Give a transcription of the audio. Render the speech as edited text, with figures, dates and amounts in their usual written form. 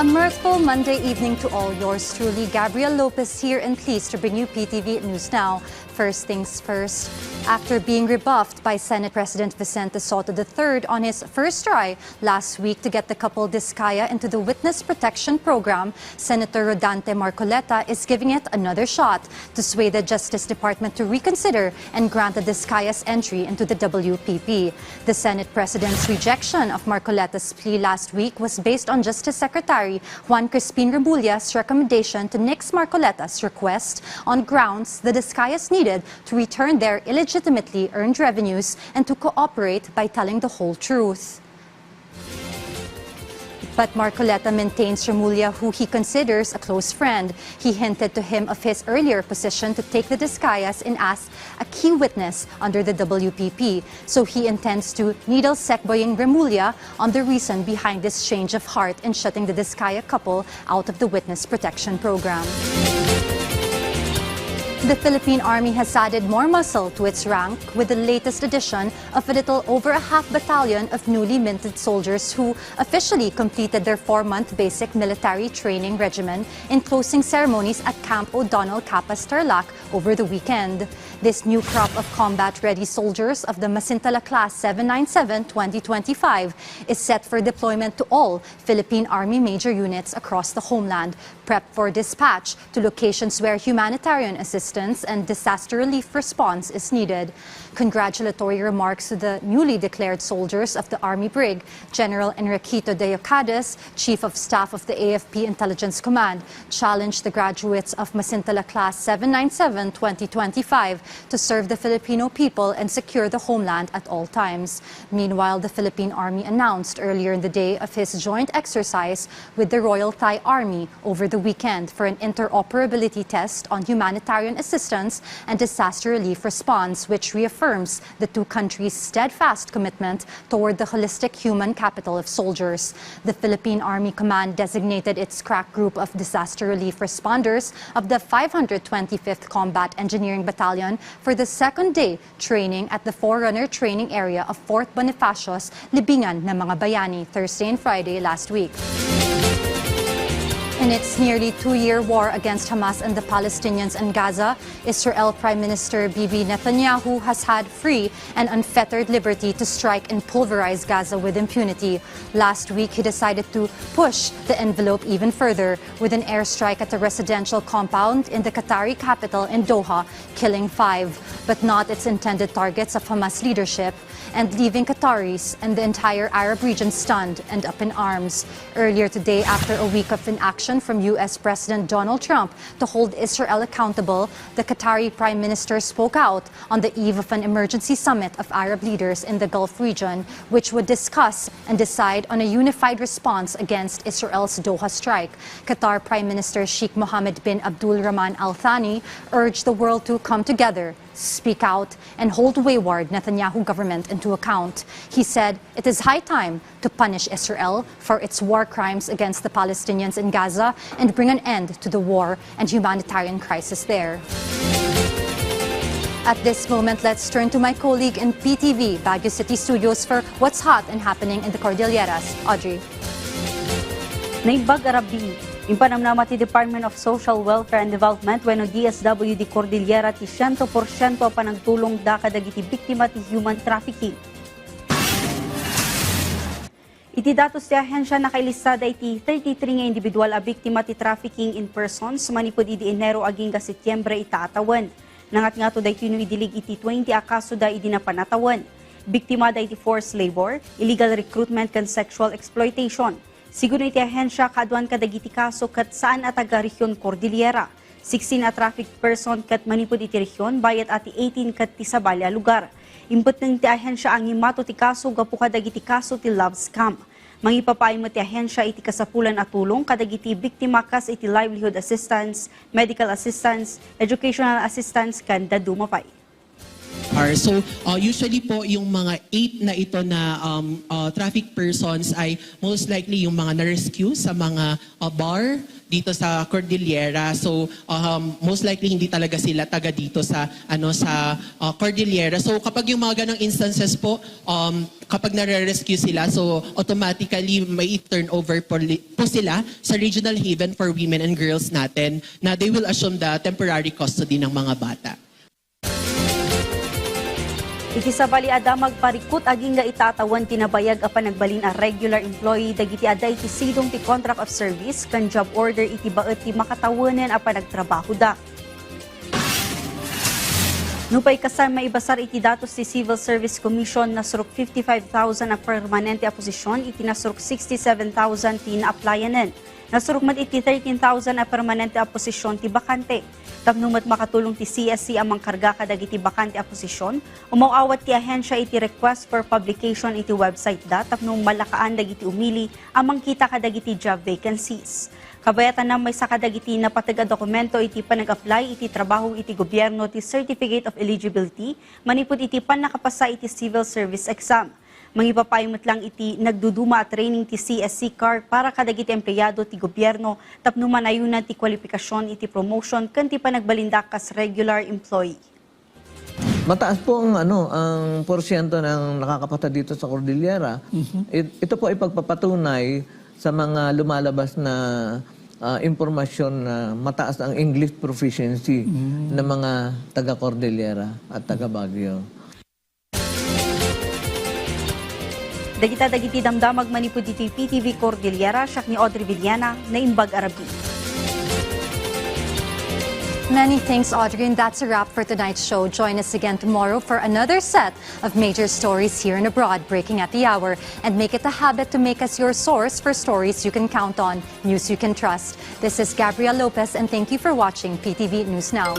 mirthful Monday evening to all. Yours truly, Gabriel Lopez here and pleased to bring you PTV News Now. First things first, after being rebuffed by Senate President Vicente Soto III on his first try last week to get the couple Discaya into the Witness Protection Program, Senator Rodante Marcoleta is giving it another shot to sway the Justice Department to reconsider and grant the Discaya's entry into the WPP. The Senate President's rejection of Marcoleta's plea last week was based on Justice Secretary Juan Crispin Remulla's recommendation to nix Marcoleta's request on grounds the Discayas needed to return their illegitimately earned revenues and to cooperate by telling the whole truth. But Marcoleta maintains Remulla, who he considers a close friend. He hinted to him of his earlier position to take the Discayas in as a key witness under the WPP. So he intends to needle-sekboying Remulla on the reason behind this change of heart in shutting the Discaya couple out of the Witness Protection Program. The Philippine Army has added more muscle to its rank with the latest addition of a little over a half battalion of newly minted soldiers who officially completed their 4-month basic military training regimen in closing ceremonies at Camp O'Donnell Capas Tarlac over the weekend. This new crop of combat-ready soldiers of the Masintala Class 797-2025 is set for deployment to all Philippine Army major units across the homeland, prepped for dispatch to locations where humanitarian assistance and disaster relief response is needed. Congratulatory remarks to the newly declared soldiers of the Army Brig, General Enriquito de Ocades, Chief of Staff of the AFP Intelligence Command, challenged the graduates of Masintala Class 797-2025 to serve the Filipino people and secure the homeland at all times. Meanwhile, the Philippine Army announced earlier in the day of his joint exercise with the Royal Thai Army over the weekend for an interoperability test on humanitarian assistance and disaster relief response, which reaffirms the two countries' steadfast commitment toward the holistic human capital of soldiers. The Philippine Army Command designated its crack group of disaster relief responders of the 525th Combat Engineering Battalion for the second day training at the Forerunner training area of Fort Bonifacio's Libingan ng mga Bayani Thursday and Friday last week. In its nearly 2-year war against Hamas and the Palestinians in Gaza, Israel Prime Minister Bibi Netanyahu has had free and unfettered liberty to strike and pulverize Gaza with impunity. Last week, he decided to push the envelope even further with an airstrike at a residential compound in the Qatari capital in Doha, killing 5, but not its intended targets of Hamas leadership, and leaving Qataris and the entire Arab region stunned and up in arms. Earlier today, after a week of inaction from U.S. President Donald Trump to hold Israel accountable, the Qatari Prime Minister spoke out on the eve of an emergency summit of Arab leaders in the Gulf region, which would discuss and decide on a unified response against Israel's Doha strike. Qatar Prime Minister Sheikh Mohammed bin Abdul Rahman Al Thani urged the world to come together, speak out, and hold wayward Netanyahu government into account. He said it is high time to punish Israel for its war crimes against the Palestinians in Gaza and bring an end to the war and humanitarian crisis there. At this moment, let's turn to my colleague in PTV Baguio City Studios for what's hot and happening in the Cordilleras. Audrey. Naimbag Arabi, impanamnama ti Department of Social Welfare and Development wenno DSWD Cordillera ti 100% panagtulong da kadagiti biktima ti human trafficking. Iti datos ti ahensya nakailistada iti 33 nga individual a biktima ti trafficking in persons manipod idi Enero aging ga Setyembre itaatawan. Nangat nga to da iti idilig iti 20 a kaso da idi napanatawan. Biktima da iti forced labor, illegal recruitment ken sexual exploitation. Siguro iti ahensya kaduan kadagiti kaso kat saan at taga Region Cordillera. 16 a traffic person kat manipod iti region bayat ati 18 kat ti Sabalya lugar. Impot ng ti ahensya ang imato ti kaso gapu kadagiti kaso ti love scam. Mangipapay mo ti ahensya iti kasapulan at tulong kadagiti biktima kas iti livelihood assistance, medical assistance, educational assistance kan dadumapay. So usually po yung mga 8 na ito na traffic persons ay most likely yung mga na-rescue sa mga bar dito sa Cordillera. So most likely hindi talaga sila taga dito sa Cordillera. So kapag yung mga ganong instances po, kapag nare-rescue sila, so automatically may turn over po sila sa regional haven for women and girls natin na they will assume the temporary custody ng mga bata. Iti sa baliada magparikot aging nga itatawan tinabayag apan nagbalin a regular employee dagiti aday ti sidong ti contract of service kan job order iti baet ti makatawanen apan nagtrabaho da. Nupay kasama maibasar iti datos ti Civil Service Commission nasurok 55,000 a permanente a posisyon iti nasurok 67,000 ti na-applyanen. Nasurok man iti 13,000 a permanente a posisyon ti bakante. Tapnumat makatulong ti CSC amang karga kadagiti bakante a posisyon, umawawat ti ahensya iti request for publication iti website da tapnong malakaan dagiti umili amang kita kadagiti job vacancies. Kabayatan na may sakadagiti na patag dokumento iti panag-apply iti trabaho iti gobyerno ti Certificate of Eligibility, manipod iti panakapasa iti Civil Service Exam. Mangipapayamot lang iti nagduduma at training ti CSC card para kadagiti empleyado ti gobyerno tapno manayunan ti kwalifikasyon iti promotion kan ti panagbalindak kas regular employee. Mataas po ang porsyento ng nakakapata dito sa Cordillera. Ito po ay pagpapatunay sa mga lumalabas na impormasyon na mataas ang English proficiency ng mga taga Cordillera at taga Baguio. Dagiti damdamag manipud iti PTV Cordillera, siyak ni Audrey Villana, na Imbag Arabi. Many thanks, Audrey, and that's a wrap for tonight's show. Join us again tomorrow for another set of major stories here and abroad, breaking at the hour, and make it a habit to make us your source for stories you can count on, news you can trust. This is Gabrielle Lopez, and thank you for watching PTV News Now.